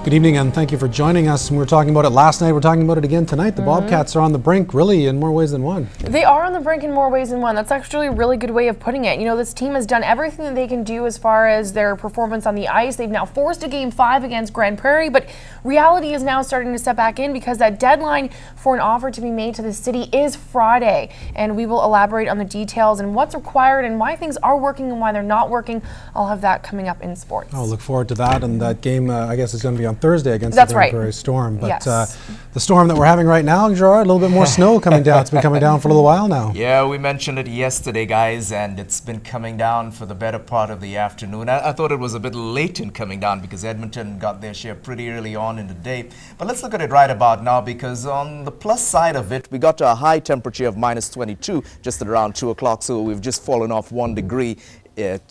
Good evening and thank you for joining us. We were talking about it last night, we're talking about it again tonight. The Bobcats are on the brink, really, in more ways than one. They are on the brink in more ways than one. That's actually a really good way of putting it. You know, this team has done everything that they can do as far as their performance on the ice. They've now forced a Game 5 against Grand Prairie, but reality is now starting to step back in because that deadline for an offer to be made to the city is Friday. And we will elaborate on the details and what's required and why things are working and why they're not working. I'll have that coming up in sports. I'll look forward to that, and that game, I guess, is going to be on Thursday against the Grand Prairie Storm. But yes. The storm that we're having right now, Gerard, a little bit more snow coming down. It's been coming down for a little while now. Yeah, we mentioned it yesterday, guys, and it's been coming down for the better part of the afternoon. I thought it was a bit late in coming down because Edmonton got their share pretty early on in the day. But let's look at it right about now, because on the plus side of it, we got to a high temperature of -22 just at around 2 o'clock, so we've just fallen off 1 degree.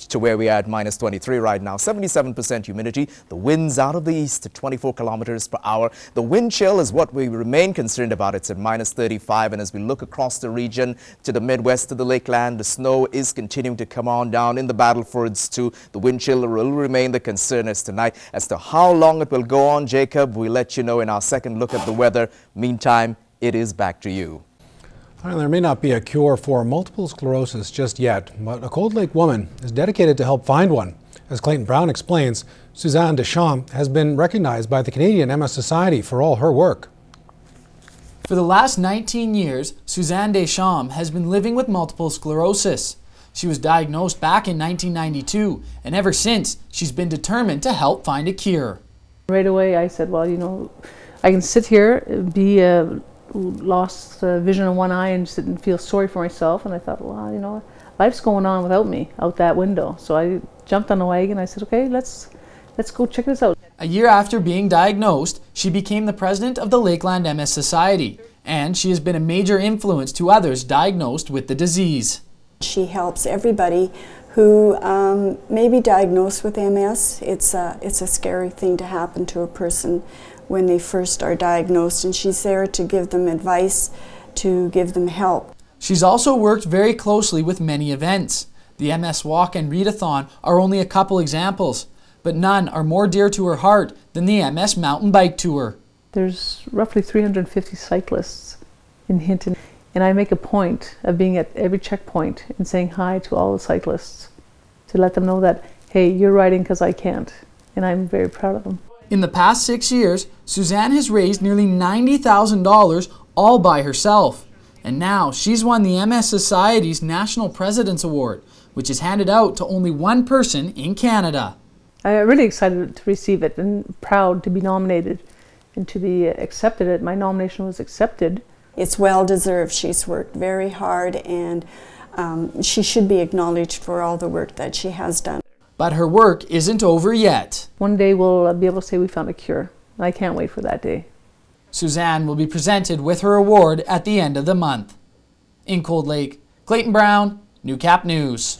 To where we are at -23 right now. 77% humidity. The wind's out of the east at 24 kilometers per hour. The wind chill is what we remain concerned about. It's at -35, and as we look across the region to the Midwest, to the Lakeland, the snow is continuing to come on down in the Battlefords too. The wind chill will remain the concern as tonight. As to how long it will go on, Jacob, we'll let you know in our second look at the weather. Meantime, it is back to you. There may not be a cure for multiple sclerosis just yet, but a Cold Lake woman is dedicated to help find one. As Clayton Brown explains, Suzanne Deschamps has been recognized by the Canadian MS Society for all her work. For the last 19 years, Suzanne Deschamps has been living with multiple sclerosis. She was diagnosed back in 1992, and ever since, she's been determined to help find a cure. Right away I said, well, you know, I can sit here, be lost vision in one eye and sit and feel sorry for myself, and I thought, well, you know, life's going on without me out that window. So I jumped on the wagon. I said, okay, let's go check this out. A year after being diagnosed, she became the president of the Lakeland MS Society, and she has been a major influence to others diagnosed with the disease. She helps everybody who may be diagnosed with MS. It's a scary thing to happen to a person when they first are diagnosed, and she's there to give them advice, to give them help. She's also worked very closely with many events. The MS Walk and Readathon are only a couple examples, but none are more dear to her heart than the MS Mountain Bike Tour. There's roughly 350 cyclists in Hinton, and I make a point of being at every checkpoint and saying hi to all the cyclists to let them know that, hey, you're riding because I can't, and I'm very proud of them. In the past 6 years, Suzanne has raised nearly $90,000 all by herself. And now she's won the MS Society's National President's Award, which is handed out to only one person in Canada. I'm really excited to receive it and proud to be nominated and to be accepted it. My nomination was accepted. It's well deserved. She's worked very hard, and she should be acknowledged for all the work that she has done. But her work isn't over yet. One day we'll be able to say we found a cure. I can't wait for that day. Suzanne will be presented with her award at the end of the month. In Cold Lake, Clayton Brown, Newcap News.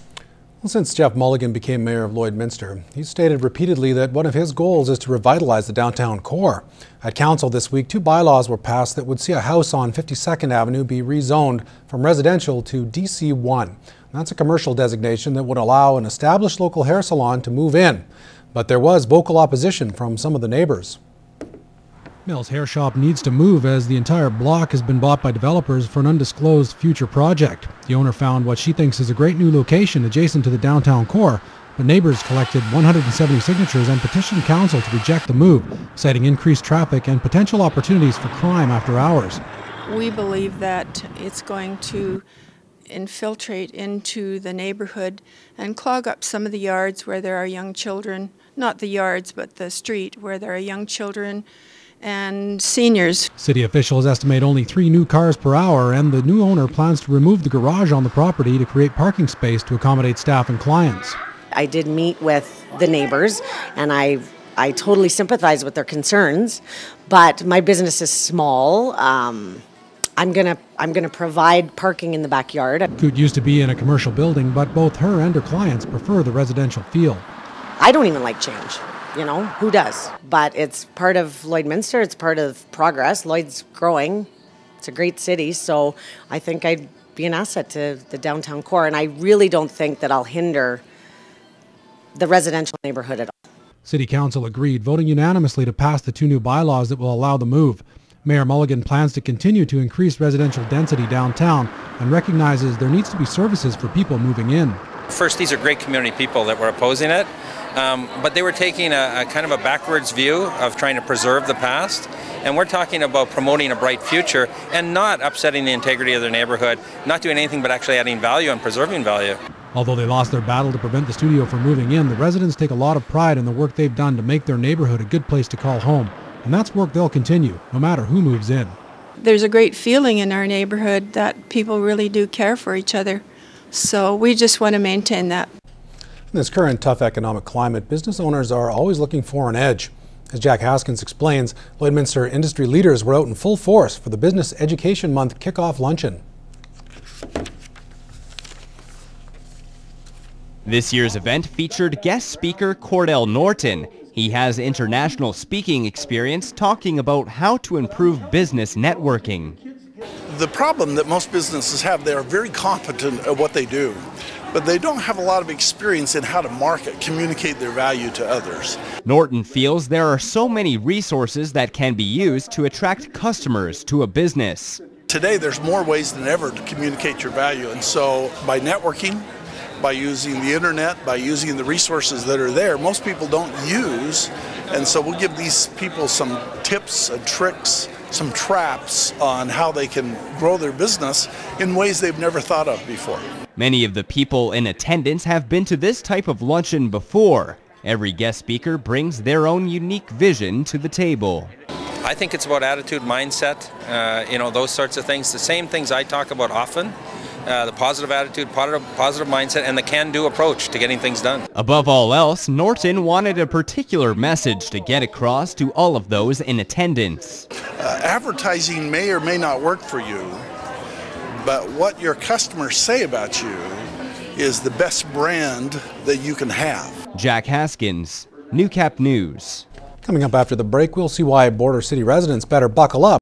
Well, since Jeff Mulligan became mayor of Lloydminster, he's stated repeatedly that one of his goals is to revitalize the downtown core. At council this week, 2 bylaws were passed that would see a house on 52nd Avenue be rezoned from residential to DC1. That's a commercial designation that would allow an established local hair salon to move in. But there was vocal opposition from some of the neighbors. Mill's Hair Shop needs to move as the entire block has been bought by developers for an undisclosed future project. The owner found what she thinks is a great new location adjacent to the downtown core, but neighbors collected 170 signatures and petitioned council to reject the move, citing increased traffic and potential opportunities for crime after hours. We believe that it's going to infiltrate into the neighborhood and clog up some of the yards where there are young children, not the yards but the street where there are young children and seniors. City officials estimate only 3 new cars per hour, and the new owner plans to remove the garage on the property to create parking space to accommodate staff and clients. I did meet with the neighbors, and I totally sympathize with their concerns, but my business is small. I'm gonna provide parking in the backyard. Coot used to be in a commercial building, but both her and her clients prefer the residential feel. I don't even like change, you know, who does? But it's part of Lloydminster, it's part of progress. Lloyd's growing, it's a great city, so I think I'd be an asset to the downtown core, and I really don't think that I'll hinder the residential neighborhood at all. City Council agreed, voting unanimously to pass the 2 new bylaws that will allow the move. Mayor Mulligan plans to continue to increase residential density downtown and recognizes there needs to be services for people moving in. First, these are great community people that were opposing it, but they were taking a kind of a backwards view of trying to preserve the past. And we're talking about promoting a bright future and not upsetting the integrity of their neighborhood, not doing anything but actually adding value and preserving value. Although they lost their battle to prevent the studio from moving in, the residents take a lot of pride in the work they've done to make their neighborhood a good place to call home. And that's work they'll continue, no matter who moves in. There's a great feeling in our neighborhood that people really do care for each other. So we just want to maintain that. In this current tough economic climate, business owners are always looking for an edge. As Jack Haskins explains, Lloydminster industry leaders were out in full force for the Business Education Month kickoff luncheon. This year's event featured guest speaker Cordell Norton. He has international speaking experience talking about how to improve business networking. The problem that most businesses have, they are very competent at what they do, but they don't have a lot of experience in how to market, communicate their value to others. Norton feels there are so many resources that can be used to attract customers to a business. Today there's more ways than ever to communicate your value, and so by networking, by using the internet, by using the resources that are there, most people don't use, and so we'll give these people some tips and tricks, some traps on how they can grow their business in ways they've never thought of before. Many of the people in attendance have been to this type of luncheon before. Every guest speaker brings their own unique vision to the table. I think it's about attitude, mindset, those sorts of things. The same things I talk about often. The positive attitude, positive mindset, and the can-do approach to getting things done. Above all else, Norton wanted a particular message to get across to all of those in attendance. Advertising may or may not work for you, but what your customers say about you is the best brand that you can have. Jack Haskins, Newcap News. Coming up after the break, we'll see why Border City residents better buckle up